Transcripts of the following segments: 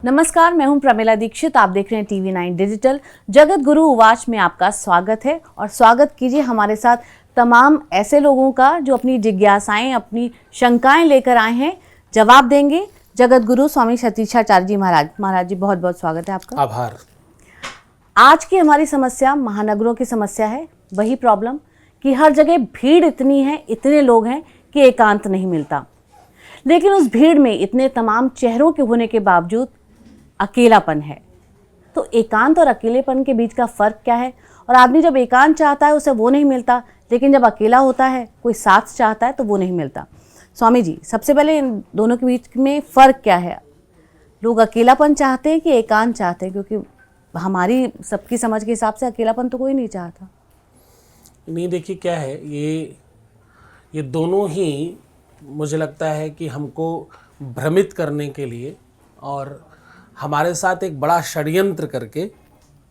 नमस्कार, मैं हूं प्रमिला दीक्षित। आप देख रहे हैं TV9 डिजिटल। जगत गुरु उवाच में आपका स्वागत है और स्वागत कीजिए हमारे साथ तमाम ऐसे लोगों का जो अपनी जिज्ञासाएं, अपनी शंकाएं लेकर आए हैं, जवाब देंगे। जगत गुरु स्वामी सतीशाचार्य जी महाराज जी, बहुत बहुत स्वागत है आपका। आभार। आज की हमारी समस्या महानगरों की समस्या है। वही प्रॉब्लम कि हर जगह भीड़ इतनी है, इतने लोग हैं कि एकांत नहीं मिलता। लेकिन उस भीड़ में इतने तमाम चेहरों के होने के बावजूद अकेलापन है। तो एकांत और अकेलेपन के बीच का फ़र्क क्या है? और आदमी जब एकांत चाहता है उसे वो नहीं मिलता, लेकिन जब अकेला होता है, कोई साथ चाहता है तो वो नहीं मिलता। स्वामी जी, सबसे पहले इन दोनों के बीच में फ़र्क क्या है? लोग अकेलापन चाहते हैं कि एकांत चाहते हैं? क्योंकि हमारी सबकी समझ के हिसाब से अकेलापन तो कोई नहीं चाहता। नहीं, देखिए क्या है, ये दोनों ही मुझे लगता है कि हमको भ्रमित करने के लिए और हमारे साथ एक बड़ा षड्यंत्र करके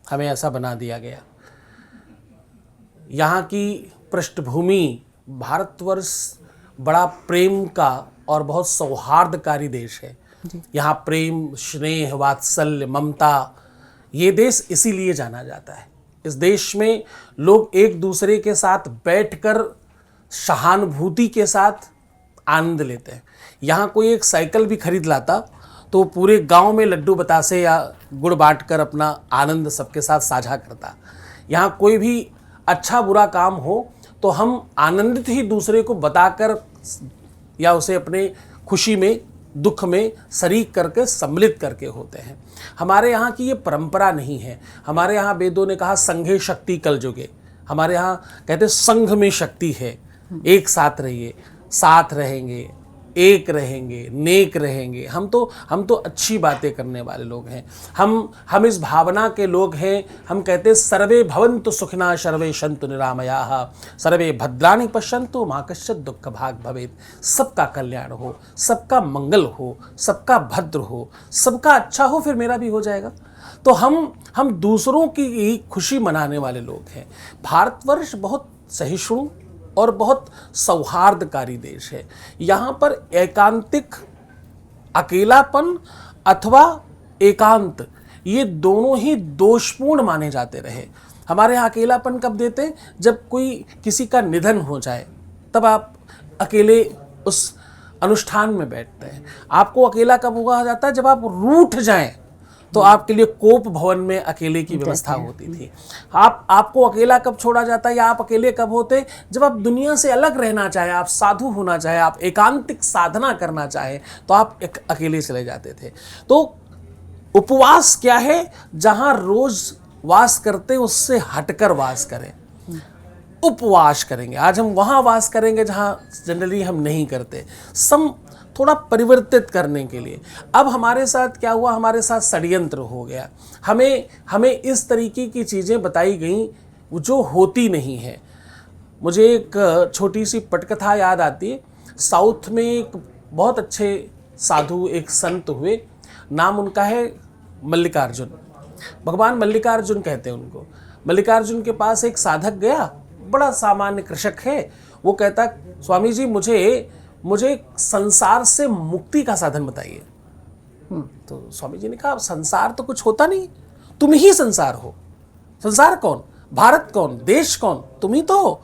हमें ऐसा बना दिया गया। यहाँ की पृष्ठभूमि, भारतवर्ष बड़ा प्रेम का और बहुत सौहार्दकारी देश है। यहाँ प्रेम, स्नेह, वात्सल्य, ममता, ये देश इसीलिए जाना जाता है। इस देश में लोग एक दूसरे के साथ बैठकर सहानुभूति के साथ आनंद लेते हैं। यहाँ कोई एक साइकिल भी खरीद लाता तो पूरे गांव में लड्डू बतासे या गुड़ बांटकर अपना आनंद सबके साथ साझा करता। यहाँ कोई भी अच्छा बुरा काम हो तो हम आनंदित ही दूसरे को बताकर या उसे अपने खुशी में, दुख में शरीक करके, सम्मिलित करके होते हैं। हमारे यहाँ की ये परंपरा नहीं है। हमारे यहाँ वेदों ने कहा संघे शक्ति कल जुगे। हमारे यहाँ कहते संघ में शक्ति है। एक साथ रहिए, साथ रहेंगे, एक रहेंगे, नेक रहेंगे। हम तो अच्छी बातें करने वाले लोग हैं। हम इस भावना के लोग हैं। हम कहते सर्वे भवन्तु सुखिनः सर्वे सन्तु निरामयाः सर्वे भद्राणि पश्यन्तु मा कश्चित् दुःख भाग् भवेत्। सबका कल्याण हो, सबका मंगल हो, सबका भद्र हो, सबका अच्छा हो, फिर मेरा भी हो जाएगा। तो हम दूसरों की खुशी मनाने वाले लोग हैं। भारतवर्ष बहुत सहिष्णु और बहुत सौहार्दकारी देश है। यहाँ पर एकांतिक, अकेलापन अथवा एकांत, ये दोनों ही दोषपूर्ण माने जाते रहे। हमारे यहाँ अकेलापन कब देते हैं? जब कोई किसी का निधन हो जाए, तब आप अकेले उस अनुष्ठान में बैठते हैं। आपको अकेला कब हुआ जाता है? जब आप रूठ जाएं तो आपके लिए कोप भवन में अकेले की व्यवस्था होती थी। आपको अकेला कब छोड़ा जाता है या आप अकेले कब होते? जब आप दुनिया से अलग रहना चाहे, आप साधु होना चाहे, आप एकांतिक साधना करना चाहे, तो आप अकेले चले जाते थे। तो उपवास क्या है? जहां रोज वास करते उससे हटकर वास करें, उपवास करेंगे। आज हम वहां वास करेंगे जहां जनरली हम नहीं करते, थोड़ा परिवर्तित करने के लिए। अब हमारे साथ क्या हुआ? हमारे साथ षड्यंत्र हो गया। हमें इस तरीके की चीज़ें बताई गई जो होती नहीं है। मुझे एक छोटी सी पटकथा याद आती है। साउथ में एक बहुत अच्छे साधु, एक संत हुए। नाम उनका है मल्लिकार्जुन। भगवान मल्लिकार्जुन कहते हैं उनको। मल्लिकार्जुन के पास एक साधक गया, बड़ा सामान्य कृषक है। वो कहता, स्वामी जी मुझे संसार से मुक्ति का साधन बताइए। तो स्वामी जी ने कहा, संसार तो कुछ होता नहीं, तुम ही संसार हो। संसार कौन? भारत कौन? देश कौन? तुम ही तो हो।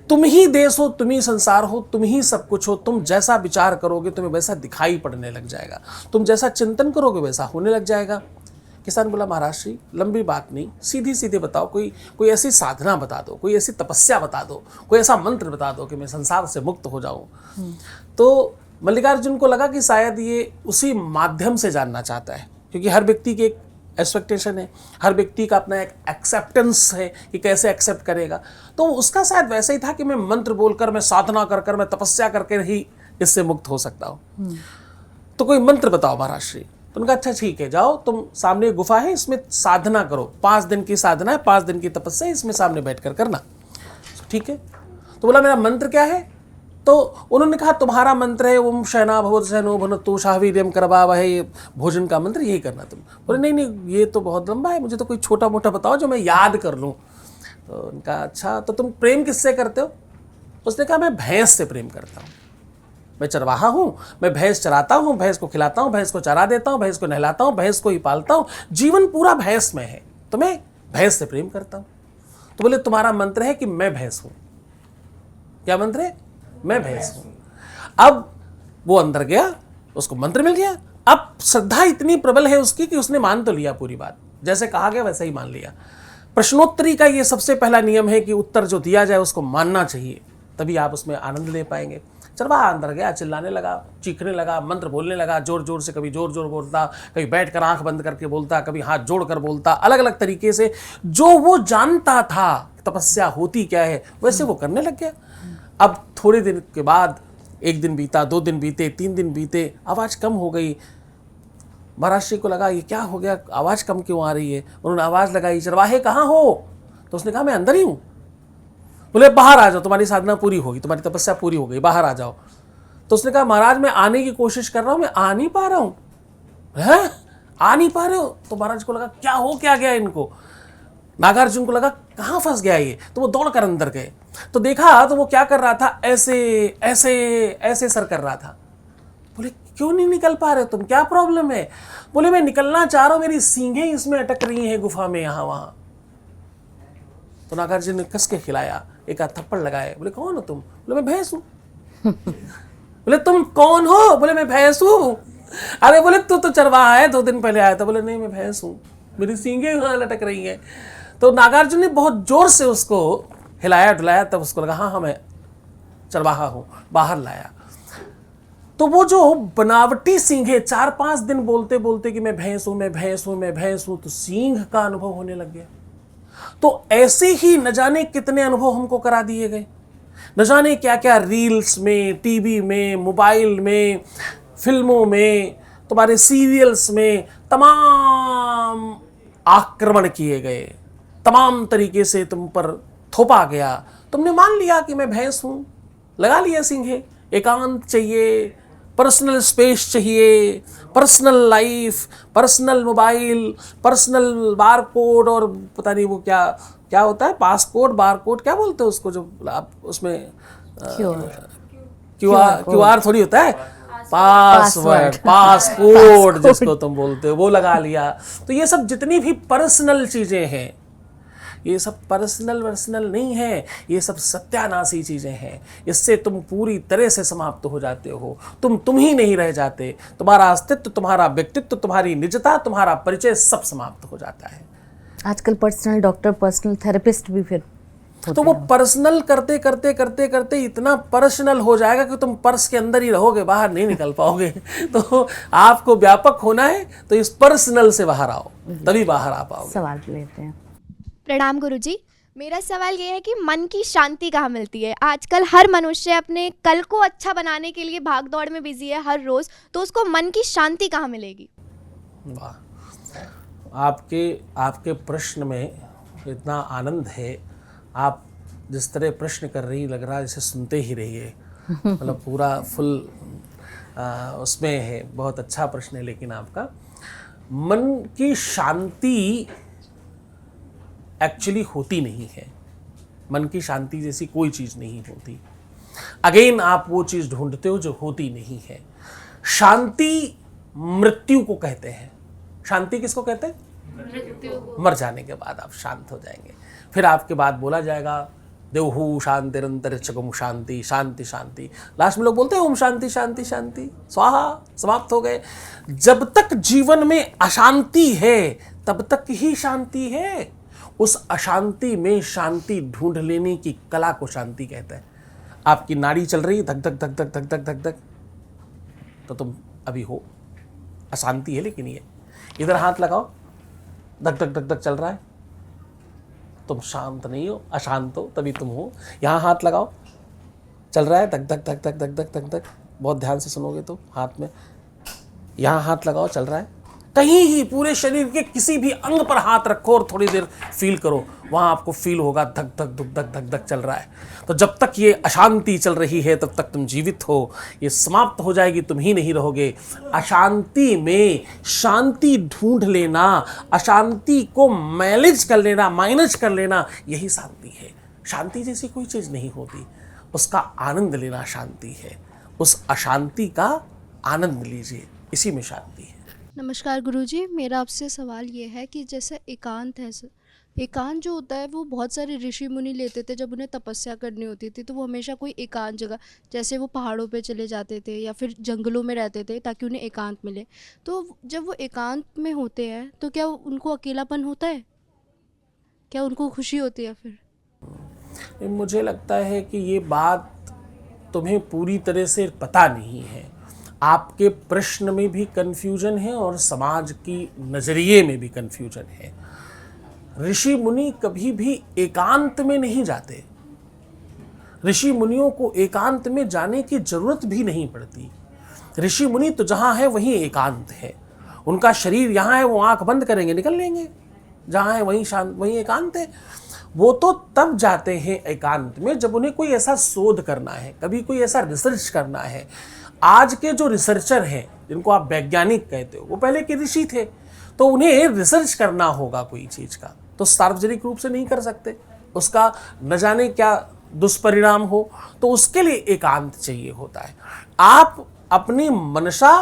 तुम ही देश हो, तुम ही संसार हो, तुम ही सब कुछ हो। तुम जैसा विचार करोगे तुम्हें वैसा दिखाई पड़ने लग जाएगा। तुम जैसा चिंतन करोगे वैसा होने लग जाएगा। किसान बोला, महाराज श्री, लंबी बात नहीं, सीधी सीधे बताओ, कोई ऐसी साधना बता दो, कोई ऐसी तपस्या बता दो, कोई ऐसा मंत्र बता दो कि मैं संसार से मुक्त हो जाऊं। तो मल्लिकार्जुन को लगा कि शायद ये उसी माध्यम से जानना चाहता है, क्योंकि हर व्यक्ति की एक एक्सपेक्टेशन है, हर व्यक्ति का अपना एक एक्सेप्टेंस है कि कैसे एक्सेप्ट करेगा। तो उसका शायद वैसे ही था कि मैं मंत्र बोलकर, मैं साधना कर, मैं तपस्या करके ही इससे मुक्त हो सकता हूँ। तो कोई मंत्र बताओ महाराज श्री। तो उनका, अच्छा ठीक है, जाओ, तुम सामने एक गुफा है, इसमें साधना करो। 5 दिन की साधना है, 5 दिन की तपस्या, इसमें सामने बैठकर करना। ठीक है। तो बोला, मेरा मंत्र क्या है? तो उन्होंने कहा, तुम्हारा मंत्र है ओम शयना भवतु शयनो भुनक्तु शावीर्यं करवावहै, भोजन का मंत्र, यही करना तुम। बोले, नहीं, ये तो बहुत लंबा है, मुझे तो कोई छोटा मोटा बताओ जो मैं याद कर लूँ। तो उनका, अच्छा तो तुम प्रेम किससे करते हो? उसने कहा, मैं भैंस से प्रेम करता हूँ। मैं चरवाहा हूँ, मैं भैंस चराता हूँ, भैंस को खिलाता हूँ, भैंस को चरा देता हूँ, भैंस को नहलाता हूँ, भैंस को ही पालता हूँ, जीवन पूरा भैंस में है, तो मैं भैंस से प्रेम करता हूँ। तो बोले तुम्हारा मंत्र है कि मैं भैंस हूँ। क्या मंत्र है? मैं भैंस हूँ। अब वो अंदर गया, उसको मंत्र मिल गया। अब श्रद्धा इतनी प्रबल है उसकी कि उसने मान तो लिया पूरी बात, जैसे कहा गया वैसे ही मान लिया। प्रश्नोत्तरी का ये सबसे पहला नियम है कि उत्तर जो दिया जाए उसको मानना चाहिए, तभी आप उसमें आनंद ले पाएंगे। चरवाहा अंदर गया, चिल्लाने लगा, चीखने लगा, मंत्र बोलने लगा जोर जोर से, कभी जोर जोर बोलता, कभी बैठकर आंख बंद करके बोलता, कभी हाथ जोड़कर बोलता, अलग अलग तरीके से जो वो जानता था तपस्या होती क्या है वैसे वो करने लग गया। अब थोड़े दिन के बाद, एक दिन बीता, 2 दिन बीते, 3 दिन बीते, आवाज़ कम हो गई। महाराज जी को लगा ये क्या हो गया, आवाज़ कम क्यों आ रही है। उन्होंने आवाज़ लगाई, चरवाहे कहाँ हो? तो उसने कहा मैं अंदर ही हूँ। बोले बाहर आ जाओ, तुम्हारी साधना पूरी होगी, तुम्हारी तपस्या पूरी हो गई, बाहर आ जाओ। तो उसने कहा महाराज मैं आने की कोशिश कर रहा हूँ, मैं आ नहीं पा रहा हूँ। हैं? आ नहीं पा रहे हो? तो महाराज को लगा क्या हो क्या गया इनको। नागार्जुन को लगा कहाँ फंस गया ये, तो वो दौड़ कर अंदर गए। तो देखा तो वो क्या कर रहा था, ऐसे ऐसे ऐसे सर कर रहा था। बोले क्यों नहीं निकल पा रहे तुम, क्या प्रॉब्लम है? बोले मैं निकलना चाह रहा हूं, मेरी सींगें इसमें अटक रही हैं गुफा में, यहां वहां। तो नागार्जुन ने कस के खिलाया, एक आध थप्पड़ लगाए। बोले कौन हो तुम? बोले मैं भैंस हूं। बोले तुम कौन हो? बोले मैं भैंस हूं। अरे बोले तू तो चरवाहा है, 2 दिन पहले आया था। बोले नहीं मैं भैंस हूं, मेरी सींगें वहां लटक रही हैं। तो नागार्जुन ने बहुत जोर से उसको हिलाया डुलाया, तब उसको लगा हाँ मैं चरवाहा हूं, बाहर लाया। तो वो जो बनावटी सींग 4-5 दिन बोलते बोलते कि मैं भैंस हूं, मैं भैंस हूं, मैं भैंस हूं, तो सींग का अनुभव होने लग गया। तो ऐसे ही न जाने कितने अनुभव हमको करा दिए गए, न जाने क्या क्या, रील्स में, टीवी में, मोबाइल में, फिल्मों में, तुम्हारे सीरियल्स में, तमाम आक्रमण किए गए, तमाम तरीके से तुम पर थोपा गया। तुमने मान लिया कि मैं भैंस हूं, लगा लिया सींगे। एकांत चाहिए, पर्सनल स्पेस चाहिए, personal life, personal mobile, personal barcode, और पता नहीं वो क्या क्या होता है, पासकोड, बारकोड, क्या बोलते हैं उसको, जो आप उसमें क्यूआर थोड़ी होता है, पासवर्ड, पासकोड जिसको तुम बोलते हो, वो लगा लिया। तो ये सब जितनी भी पर्सनल चीजें हैं, ये सब पर्सनल नहीं है, ये सब सत्यानाशी चीजें हैं। इससे तुम पूरी तरह से समाप्त हो जाते हो, तुम ही नहीं रह जाते, तुम्हारा अस्तित्व, तुम्हारा व्यक्तित्व, तुम्हारी निजता, तुम्हारा परिचय सब समाप्त हो जाता है। आजकल पर्सनल डॉक्टर, पर्सनल थेरेपिस्ट भी फिर तो वो पर्सनल करते करते करते करते इतना पर्सनल हो जाएगा कि तुम पर्स के अंदर ही रहोगे, बाहर नहीं निकल पाओगे। तो आपको व्यापक होना है तो इस पर्सनल से बाहर आओ, तभी बाहर आ पाओगे। सवाल लेते हैं। प्रणाम गुरुजी, मेरा सवाल ये है कि मन की शांति कहाँ मिलती है? आजकल हर मनुष्य अपने कल को अच्छा बनाने के लिए भाग दौड़ में बिजी है हर रोज, तो उसको मन की शांति कहाँ मिलेगी? वाह, आपके प्रश्न में इतना आनंद है। आप जिस तरह प्रश्न कर रही, लग रहा है जैसे सुनते ही रहिए, मतलब पूरा फुल उसमें है। बहुत अच्छा प्रश्न है। लेकिन आपका मन की शांति एक्चुअली होती नहीं है। मन की शांति जैसी कोई चीज़ नहीं होती। अगेन आप वो चीज़ ढूंढते हो जो होती नहीं है। शांति मृत्यु को कहते हैं। शांति किसको कहते हैं? मृत्यु। मर जाने के बाद आप शांत हो जाएंगे, फिर आपके बाद बोला जाएगा देवहू शांतिरंतरिक्षगम शांति, शांति शांति। लास्ट में लोग बोलते हैं ओम शांति शांति शांति, स्वाहा, समाप्त हो गए। जब तक जीवन में अशांति है तब तक ही शांति है। उस अशांति में शांति ढूंढ लेने की कला को शांति कहते हैं। आपकी नाड़ी चल रही धक धक धक धक धक धक धक धक, तो तुम अभी हो, अशांति है। लेकिन ये इधर हाथ लगाओ, धक धक धक धक चल रहा है, तुम शांत नहीं हो, अशांत हो, तभी तुम हो। यहाँ हाथ लगाओ, चल रहा है धक धक धक धक धक धक धक धक, बहुत ध्यान से सुनोगे तो हाथ में, यहाँ हाथ लगाओ, चल रहा है। कहीं ही पूरे शरीर के किसी भी अंग पर हाथ रखो और थोड़ी देर फील करो, वहां आपको फील होगा धक धक धक धक धक धक चल रहा है। तो जब तक ये अशांति चल रही है तब तक तुम जीवित हो। ये समाप्त हो जाएगी, तुम ही नहीं रहोगे। अशांति में शांति ढूंढ लेना, अशांति को मैनेज कर लेना, माइनस कर लेना, यही शांति है। शांति जैसी कोई चीज़ नहीं होती, उसका आनंद लेना शांति है। उस अशांति का आनंद लीजिए, इसी में शांति है। नमस्कार गुरुजी, मेरा आपसे सवाल ये है कि जैसे एकांत है, एकांत जो होता है वो बहुत सारे ऋषि मुनि लेते थे जब उन्हें तपस्या करनी होती थी, तो वो हमेशा कोई एकांत जगह, जैसे वो पहाड़ों पे चले जाते थे या फिर जंगलों में रहते थे ताकि उन्हें एकांत मिले। तो जब वो एकांत में होते हैं तो क्या उनको अकेलापन होता है, क्या उनको खुशी होती है फिर? मुझे लगता है कि ये बात तुम्हें पूरी तरह से पता नहीं है। आपके प्रश्न में भी कन्फ्यूजन है और समाज की नज़रिए में भी कन्फ्यूजन है। ऋषि मुनि कभी भी एकांत में नहीं जाते। ऋषि मुनियों को एकांत में जाने की जरूरत भी नहीं पड़ती। ऋषि मुनि तो जहाँ है वहीं एकांत है। उनका शरीर यहाँ है, वो आंख बंद करेंगे निकल लेंगे, जहाँ है वहीं शांत, वहीं एकांत है। वो तो तब जाते हैं एकांत में जब उन्हें कोई ऐसा शोध करना है, कभी कोई ऐसा रिसर्च करना है। आज के जो रिसर्चर हैं, जिनको आप वैज्ञानिक कहते हो, वो पहले के ऋषि थे, तो उन्हें रिसर्च करना होगा कोई चीज़ का, तो सार्वजनिक रूप से नहीं कर सकते, उसका न जाने क्या दुष्परिणाम हो, तो उसके लिए एकांत चाहिए होता है। आप अपनी मनसा,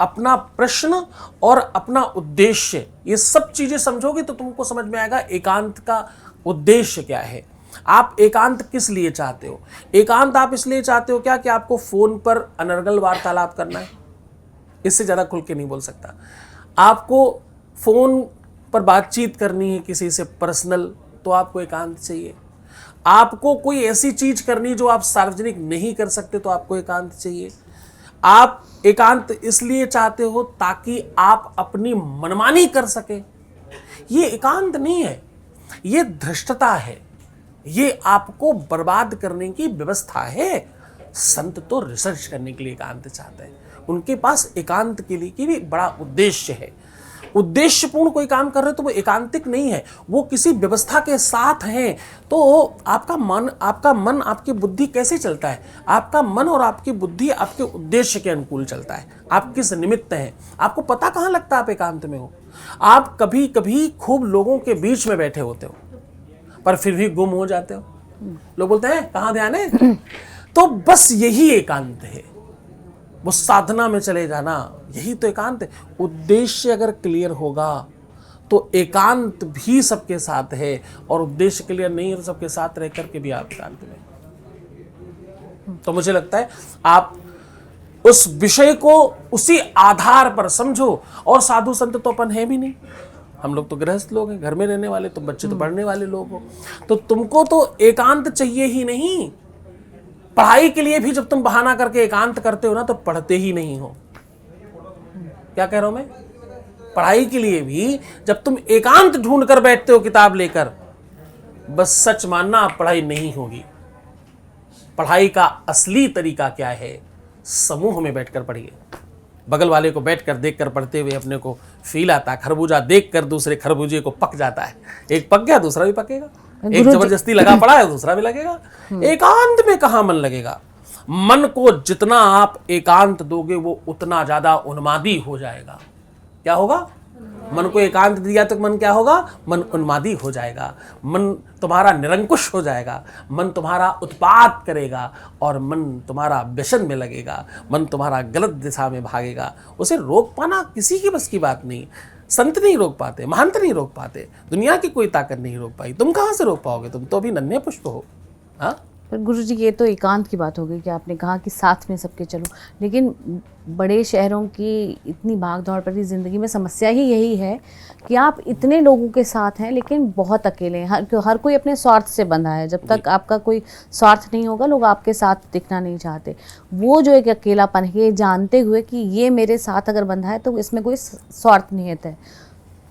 अपना प्रश्न और अपना उद्देश्य, ये सब चीज़ें समझोगे तो तुमको समझ में आएगा एकांत का उद्देश्य क्या है। आप एकांत किस लिए चाहते हो? एकांत आप इसलिए चाहते हो क्या कि आपको फोन पर अनर्गल वार्तालाप करना है? इससे ज़्यादा खुल के नहीं बोल सकता। आपको फोन पर बातचीत करनी है किसी से पर्सनल, तो आपको एकांत चाहिए। आपको कोई ऐसी चीज करनी जो आप सार्वजनिक नहीं कर सकते, तो आपको एकांत चाहिए। आप एकांत इसलिए चाहते हो ताकि आप अपनी मनमानी कर सके। ये एकांत नहीं है, ये धृष्टता है, ये आपको बर्बाद करने की व्यवस्था है। संत तो रिसर्च करने के लिए एकांत चाहते हैं, उनके पास एकांत के लिए की भी बड़ा उद्देश्य है। उद्देश्यपूर्ण कोई काम कर रहे हो तो वो एकांतिक नहीं है, वो किसी व्यवस्था के साथ हैं। तो आपका मन आपकी बुद्धि कैसे चलता है? आपका मन और आपकी बुद्धि आपके उद्देश्य के अनुकूल चलता है। आप किस निमित्त हैं, आपको पता कहाँ लगता है आप एकांत में हो? आप कभी कभी खूब लोगों के बीच में बैठे होते हो पर फिर भी गुम हो जाते हो। लोग बोलते हैं कहाँ ध्यान है, तो बस यही एकांत है। वो साधना में चले जाना, यही तो एकांत है। उद्देश्य अगर क्लियर होगा तो एकांत भी सबके साथ है, और उद्देश्य क्लियर नहीं है तो सबके साथ रह करके भी आप एकांत में। तो मुझे लगता है आप उस विषय को उसी आधार पर समझो। और साधु संत तो अपन है भी नहीं, हम लोग तो गृहस्थ लोग हैं, घर में रहने वाले, तुम बच्चे तो पढ़ने वाले लोग हो, तो तुमको तो एकांत चाहिए ही नहीं। पढ़ाई के लिए भी जब तुम बहाना करके एकांत करते हो ना, तो पढ़ते ही नहीं हो। क्या कह रहा हूं मैं? पढ़ाई के लिए भी जब तुम एकांत ढूंढ कर बैठते हो किताब लेकर, बस सच मानना पढ़ाई नहीं होगी। पढ़ाई का असली तरीका क्या है? समूह में बैठकर पढ़िए। बगल वाले को बैठकर देखकर पढ़ते हुए अपने को फील आता है। खरबूजा देखकर दूसरे खरबूजे को पक जाता है। एक पक गया दूसरा भी पकेगा, एक जबरदस्ती लगा पड़ा है दूसरा भी लगेगा। एकांत में कहाँ मन लगेगा? मन को जितना आप एकांत दोगे वो उतना ज्यादा उन्मादी हो जाएगा। क्या होगा? मन को एकांत दिया तो मन क्या होगा? मन उन्मादी हो जाएगा, मन तुम्हारा निरंकुश हो जाएगा, मन तुम्हारा उत्पात करेगा, और मन तुम्हारा व्यसन में लगेगा, मन तुम्हारा गलत दिशा में भागेगा। उसे रोक पाना किसी की बस की बात नहीं। संत नहीं रोक पाते, महंत नहीं रोक पाते, दुनिया की कोई ताकत नहीं रोक पाई। तुम कहाँ से रोक पाओगे? तुम तो अभी नन्हे पुष्प हो। हाँ, पर गुरुजी ये तो एकांत की बात हो गई कि आपने कहा कि साथ में सबके चलो, लेकिन बड़े शहरों की इतनी भाग दौड़ भरी ज़िंदगी में समस्या ही यही है कि आप इतने लोगों के साथ हैं लेकिन बहुत अकेले हैं। हर कोई अपने स्वार्थ से बंधा है। जब तक आपका कोई स्वार्थ नहीं होगा, लोग आपके साथ दिखना नहीं चाहते। वो जो एक अकेलापन है, ये जानते हुए कि ये मेरे साथ अगर बंधा है तो इसमें कोई स्वार्थ निहित है,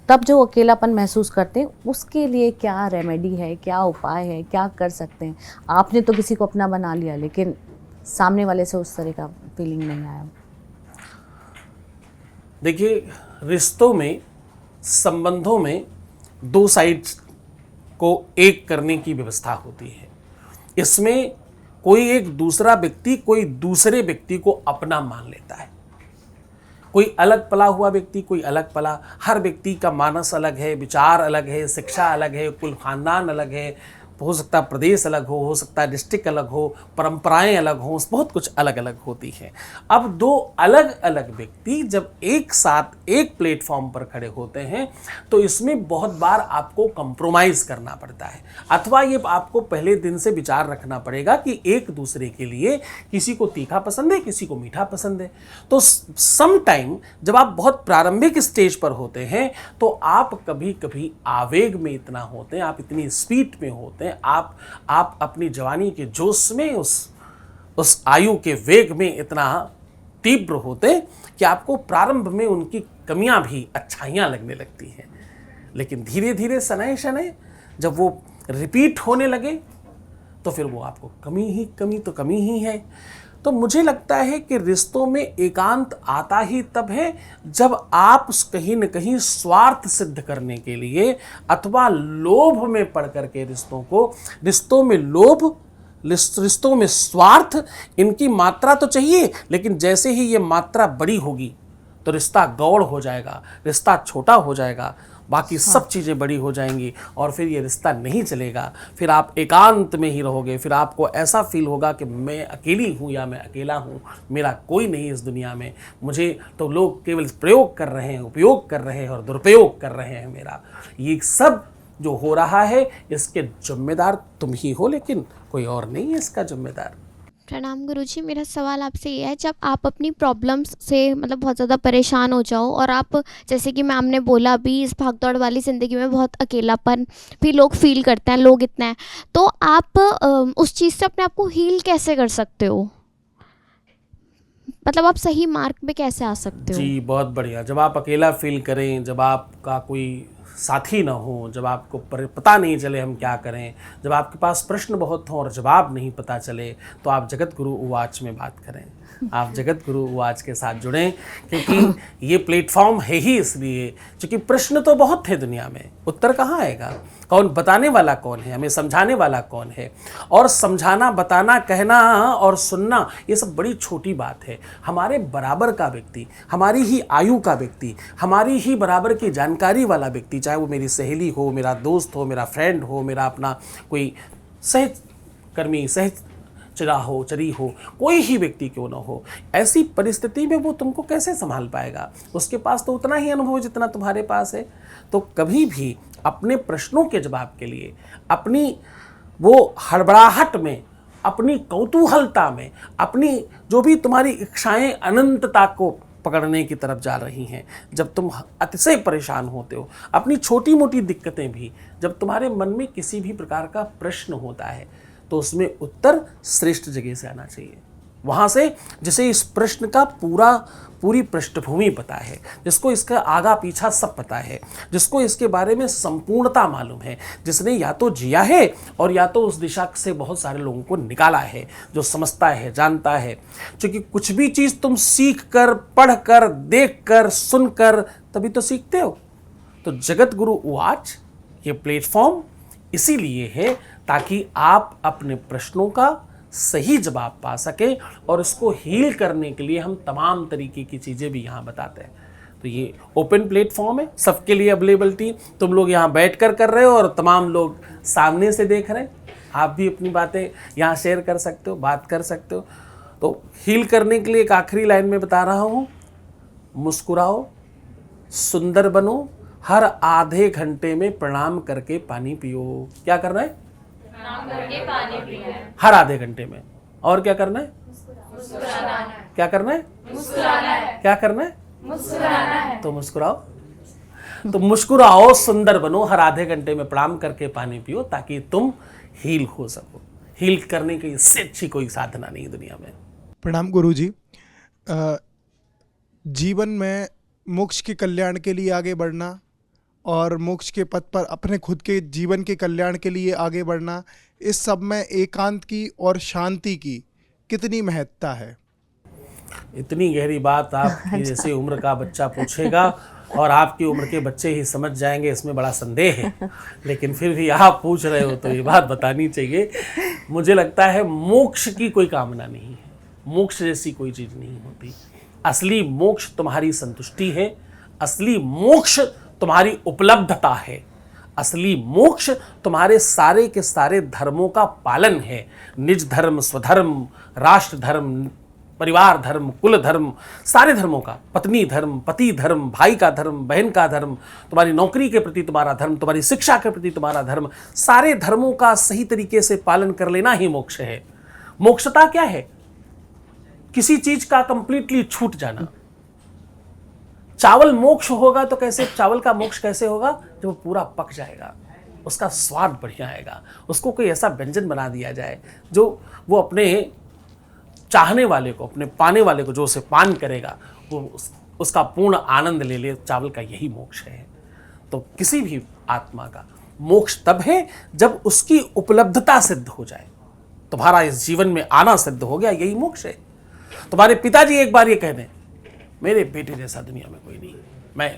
तब जो अकेलापन महसूस करते हैं, उसके लिए क्या रेमेडी है, क्या उपाय है, क्या कर सकते हैं? आपने तो किसी को अपना बना लिया, लेकिन सामने वाले से उस तरह का फीलिंग नहीं आया। देखिए, रिश्तों में, संबंधों में दो साइड्स को एक करने की व्यवस्था होती है। इसमें कोई एक दूसरा व्यक्ति कोई दूसरे व्यक्ति को अपना मान लेता है। कोई अलग पला हुआ व्यक्ति, कोई अलग पला। हर व्यक्ति का मानस अलग है, विचार अलग है, शिक्षा अलग है, कुल खानदान अलग है, हो सकता है प्रदेश अलग हो सकता है डिस्ट्रिक्ट अलग हो, परंपराएं अलग हो, बहुत कुछ अलग अलग होती हैं। अब दो अलग अलग व्यक्ति जब एक साथ एक प्लेटफॉर्म पर खड़े होते हैं तो इसमें बहुत बार आपको कंप्रोमाइज़ करना पड़ता है, अथवा ये आपको पहले दिन से विचार रखना पड़ेगा कि एक दूसरे के लिए किसी को तीखा पसंद है, किसी को मीठा पसंद है। तो सम टाइम जब आप बहुत प्रारंभिक स्टेज पर होते हैं तो आप कभी कभी आवेग में इतना होते हैं, आप इतनी स्पीड में होते हैं, आप अपनी जवानी के जोश में उस आयु के वेग में इतना तीव्र होते हैं कि आपको प्रारंभ में उनकी कमियां भी अच्छाइयां लगने लगती हैं। लेकिन धीरे धीरे शनै शनै जब वो रिपीट होने लगे तो फिर वो आपको कमी ही है। तो मुझे लगता है कि रिश्तों में एकांत आता ही तब है जब आप कहीं न कहीं स्वार्थ सिद्ध करने के लिए अथवा लोभ में पड़ करके रिश्तों में लोभ, रिश्तों में स्वार्थ, इनकी मात्रा तो चाहिए, लेकिन जैसे ही ये मात्रा बड़ी होगी तो रिश्ता गौड़ हो जाएगा, रिश्ता छोटा हो जाएगा, बाकी सब चीज़ें बड़ी हो जाएंगी और फिर ये रिश्ता नहीं चलेगा। फिर आप एकांत में ही रहोगे, फिर आपको ऐसा फील होगा कि मैं अकेली हूँ या मैं अकेला हूँ, मेरा कोई नहीं इस दुनिया में, मुझे तो लोग केवल प्रयोग कर रहे हैं, उपयोग कर रहे हैं और दुरुपयोग कर रहे हैं मेरा। ये सब जो हो रहा है इसके जिम्मेदार तुम ही हो, लेकिन कोई और नहीं है इसका जिम्मेदार। प्रणाम गुरुजी, मेरा सवाल आपसे ये है, जब आप अपनी प्रॉब्लम्स से मतलब बहुत ज़्यादा परेशान हो जाओ और आप, जैसे कि मैम ने बोला अभी इस भागदौड़ वाली ज़िंदगी में बहुत अकेलापन भी लोग फील करते हैं, लोग इतना है, तो आप उस चीज़ से अपने आप को हील कैसे कर सकते हो? मतलब आप सही मार्ग पे कैसे आ सकते हो? जी बहुत बढ़िया। जब आप अकेला फील करें, जब आपका कोई साथी ना हो, जब आपको पता नहीं चले हम क्या करें, जब आपके पास प्रश्न बहुत हो और जवाब नहीं पता चले, तो आप जगत गुरु उवाच में बात करें, आप जगत गुरु उवाच के साथ जुड़ें, क्योंकि ये प्लेटफॉर्म है ही इसलिए क्योंकि प्रश्न तो बहुत थे दुनिया में, उत्तर कहाँ आएगा? कौन बताने वाला कौन है, हमें समझाने वाला कौन है? और समझाना, बताना, कहना और सुनना ये सब बड़ी छोटी बात है। हमारे बराबर का व्यक्ति, हमारी ही आयु का व्यक्ति, हमारी ही बराबर की जानकारी वाला व्यक्ति, चाहे वो मेरी सहेली हो, मेरा दोस्त हो, मेरा फ्रेंड हो, मेरा अपना कोई सहकर्मी, चरी हो, कोई ही व्यक्ति क्यों ना हो, ऐसी परिस्थिति में वो तुमको कैसे संभाल पाएगा? उसके पास तो उतना ही अनुभव जितना तुम्हारे पास है। तो कभी भी अपने प्रश्नों के जवाब के लिए, अपनी वो हड़बड़ाहट में, अपनी कौतूहलता में, अपनी जो भी तुम्हारी इच्छाएं अनंतता को पकड़ने की तरफ जा रही हैं, जब तुम अतिशय परेशान होते हो, अपनी छोटी मोटी दिक्कतें भी, जब तुम्हारे मन में किसी भी प्रकार का प्रश्न होता है तो उसमें उत्तर श्रेष्ठ जगह से आना चाहिए, वहाँ से जिसे इस प्रश्न का पूरी पृष्ठभूमि पता है, जिसको इसका आगा पीछा सब पता है, जिसको इसके बारे में संपूर्णता मालूम है, जिसने या तो जिया है और या तो उस दिशा से बहुत सारे लोगों को निकाला है, जो समझता है, जानता है। क्योंकि कुछ भी चीज़ तुम सीख कर, पढ़ कर, देख कर, सुन कर तभी तो सीखते हो। तो जगत गुरु उवाच ये प्लेटफॉर्म इसीलिए है ताकि आप अपने प्रश्नों का सही जवाब पा सके, और इसको हील करने के लिए हम तमाम तरीके की चीज़ें भी यहाँ बताते हैं। तो ये ओपन प्लेटफॉर्म है, सबके लिए अवेलेबिलिटी। तुम लोग यहाँ बैठकर कर रहे हो और तमाम लोग सामने से देख रहे हैं, आप भी अपनी बातें यहाँ शेयर कर सकते हो, बात कर सकते हो। तो हील करने के लिए एक आखिरी लाइन में बता रहा हूँ, मुस्कुराओ, सुंदर बनो, हर आधे घंटे में प्रणाम करके पानी पियो। क्या करना है? प्रणाम करके पानी पीना है हर आधे घंटे में। और क्या करना है? मुस्कुराना है। क्या करना है? मुस्कुराना है। क्या करना है? मुस्कुराना है। तो मुस्कुराओ, तो मुस्कुराओ, सुंदर बनो, हर आधे घंटे में प्रणाम करके पानी पियो, ताकि तुम हील हो सको। हील करने की इससे अच्छी कोई साधना नहीं दुनिया में। प्रणाम गुरुजी। जीवन में मोक्ष के कल्याण के लिए आगे बढ़ना और मोक्ष के पथ पर अपने खुद के जीवन के कल्याण के लिए आगे बढ़ना, इस सब में एकांत की और शांति की कितनी महत्ता है? इतनी गहरी बात आपकी जैसी उम्र का बच्चा पूछेगा और आपकी उम्र के बच्चे ही समझ जाएंगे, इसमें बड़ा संदेह है। लेकिन फिर भी आप पूछ रहे हो तो ये बात बतानी चाहिए। मुझे लगता है मोक्ष की कोई कामना नहीं है, मोक्ष जैसी कोई चीज़ नहीं होती। असली मोक्ष तुम्हारी संतुष्टि है, असली मोक्ष तुम्हारी उपलब्धता है, असली मोक्ष तुम्हारे सारे के सारे धर्मों का पालन है। निज धर्म, स्वधर्म, राष्ट्र धर्म, परिवार धर्म, कुल धर्म, सारे धर्मों का, पत्नी धर्म, पति धर्म, भाई का धर्म, बहन का धर्म, तुम्हारी नौकरी के प्रति तुम्हारा धर्म, तुम्हारी शिक्षा के प्रति तुम्हारा धर्म, सारे धर्मों का सही तरीके से पालन कर लेना ही मोक्ष है। मोक्षता क्या है? किसी चीज का कंप्लीटली छूट जाना। चावल मोक्ष होगा तो कैसे, चावल का मोक्ष कैसे होगा? जब वो पूरा पक जाएगा, उसका स्वाद बढ़िया आएगा, उसको कोई ऐसा व्यंजन बना दिया जाए जो वो अपने चाहने वाले को, अपने पाने वाले को, जो उसे पान करेगा वो उसका पूर्ण आनंद ले ले। चावल का यही मोक्ष है। तो किसी भी आत्मा का मोक्ष तब है जब उसकी उपलब्धता सिद्ध हो जाए। तुम्हारा इस जीवन में आना सिद्ध हो गया, यही मोक्ष है। तुम्हारे पिताजी एक बार ये कह दें, मेरे बेटे जैसा दुनिया में कोई नहीं,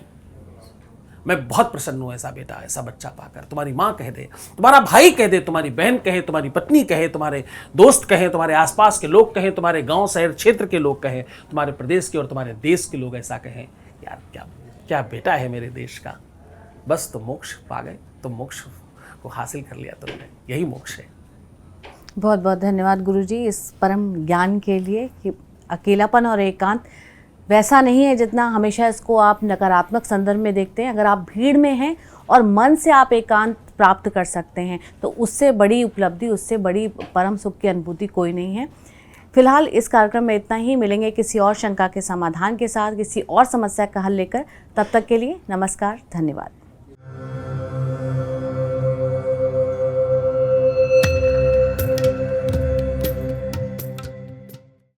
मैं बहुत प्रसन्न हूं ऐसा बेटा, ऐसा बच्चा पाकर। तुम्हारी माँ कह दे, तुम्हारा भाई कह दे, तुम्हारी बहन कहे, तुम्हारी पत्नी कहे, तुम्हारे दोस्त कहे, तुम्हारे आसपास के लोग कहें, तुम्हारे गांव शहर क्षेत्र के लोग कहें, तुम्हारे प्रदेश के और तुम्हारे देश के लोग ऐसा कहें, यार क्या क्या बेटा है मेरे देश का, बस तुम मोक्ष पा गए, तुम मोक्ष को हासिल कर लिया तुमने, यही मोक्ष है। बहुत बहुत धन्यवाद गुरुजी इस परम ज्ञान के लिए कि अकेलापन और एकांत वैसा नहीं है जितना हमेशा इसको आप नकारात्मक संदर्भ में देखते हैं। अगर आप भीड़ में हैं और मन से आप एकांत प्राप्त कर सकते हैं तो उससे बड़ी उपलब्धि, उससे बड़ी परम सुख की अनुभूति कोई नहीं है। फिलहाल इस कार्यक्रम में इतना ही। मिलेंगे किसी और शंका के समाधान के साथ, किसी और समस्या का हल लेकर। तब तक के लिए नमस्कार, धन्यवाद।